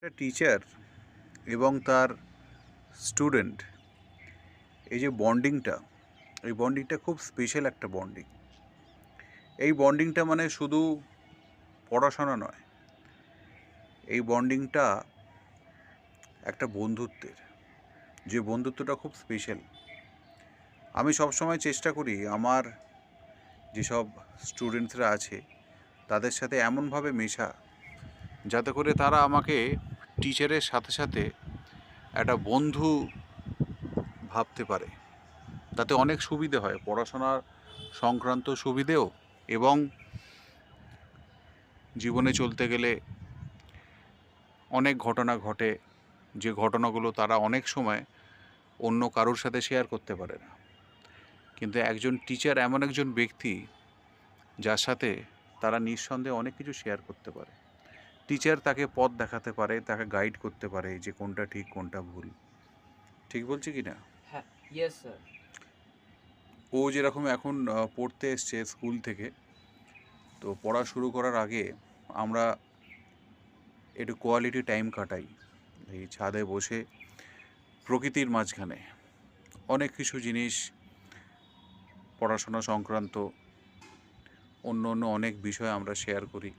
একটা টিচার এবং তার স্টুডেন্ট, এই যে বন্ডিংটা খুব স্পেশাল একটা বন্ডিং। এই বন্ডিংটা মানে শুধু পড়াশোনা নয়, এই বন্ডিংটা একটা বন্ধুত্বের, যে বন্ধুত্বটা খুব স্পেশাল। আমি সবসময় চেষ্টা করি আমার যেসব স্টুডেন্টসরা আছে তাদের সাথে এমনভাবে মেশা যাতে করে তারা আমাকে টিচারের সাথে সাথে একটা বন্ধু ভাবতে পারে। তাতে অনেক সুবিধে হয়, পড়াশোনার সংক্রান্ত সুবিধেও, এবং জীবনে চলতে গেলে অনেক ঘটনা ঘটে, যে ঘটনাগুলো তারা অনেক সময় অন্য কারোর সাথে শেয়ার করতে পারে না। কিন্তু একজন টিচার এমন একজন ব্যক্তি যার সাথে তারা নিঃসন্দেহে অনেক কিছু শেয়ার করতে পারে। টিচার তাকে পথ দেখাতে পারে, তাকে গাইড করতে পারে যে কোনটা ঠিক কোনটা ভুল। ঠিক বলছি কি না? হ্যাঁ, ইয়েস স্যার। ও যেরকম এখন পড়তে এসছে স্কুল থেকে, তো পড়া শুরু করার আগে আমরা একটু কোয়ালিটি টাইম কাটাই এই ছাদে বসে প্রকৃতির মাঝখানে। অনেক কিছু জিনিস পড়াশোনা সংক্রান্ত অন্য অন্য অনেক বিষয় আমরা শেয়ার করি,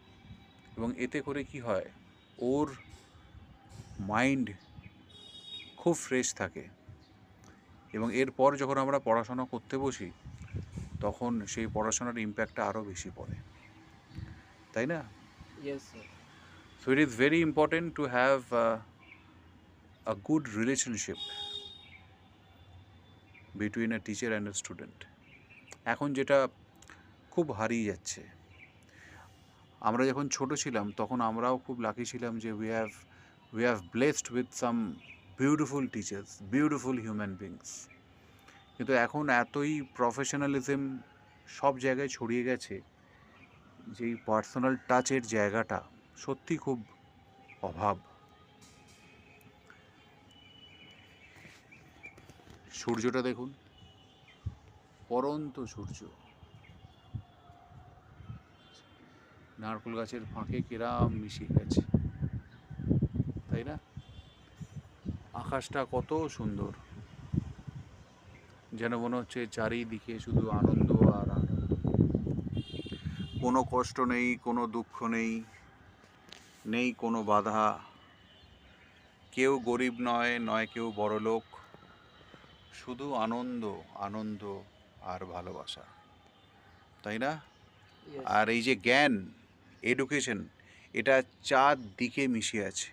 এবং এতে করে কি হয়, ওর মাইন্ড খুব ফ্রেশ থাকে, এবং এরপর যখন আমরা পড়াশোনা করতে বসি তখন সেই পড়াশোনার ইম্প্যাক্টটা আরও বেশি পড়ে, তাই না? Yes sir. So it is very important to have a good relationship between a teacher and a student. এখন যেটা খুব হারিয়ে যাচ্ছে, আমরা যখন ছোট ছিলাম তখন আমরাও খুব লাকি ছিলাম যে we have blessed with some beautiful teachers, beautiful human beings. কিন্তু এখন এতই প্রফেশনালিজম সব জায়গায় ছড়িয়ে গেছে, যেই পার্সোনাল টাচের জায়গাটা সত্যি খুব অভাব। সূর্যটা দেখুন, পরন্ত সূর্য নারকেল গাছের ফাঁকে কিরাম মিশিয়ে গেছে, তাই না? আকাশটা কত সুন্দর, যেন মনে হচ্ছে চারিদিকে শুধু আনন্দ আর আনন্দ। কোনো কষ্ট নেই, কোনো দুঃখ নেই, নেই কোনো বাধা। কেউ গরিব নয়, নয় কেউ বড়লোক, শুধু আনন্দ, আনন্দ আর ভালোবাসা, তাই না? ইয়েস আর স্যার। এই যে জ্ঞান, এডুকেশন, এটা চারদিকে মিশে আছে।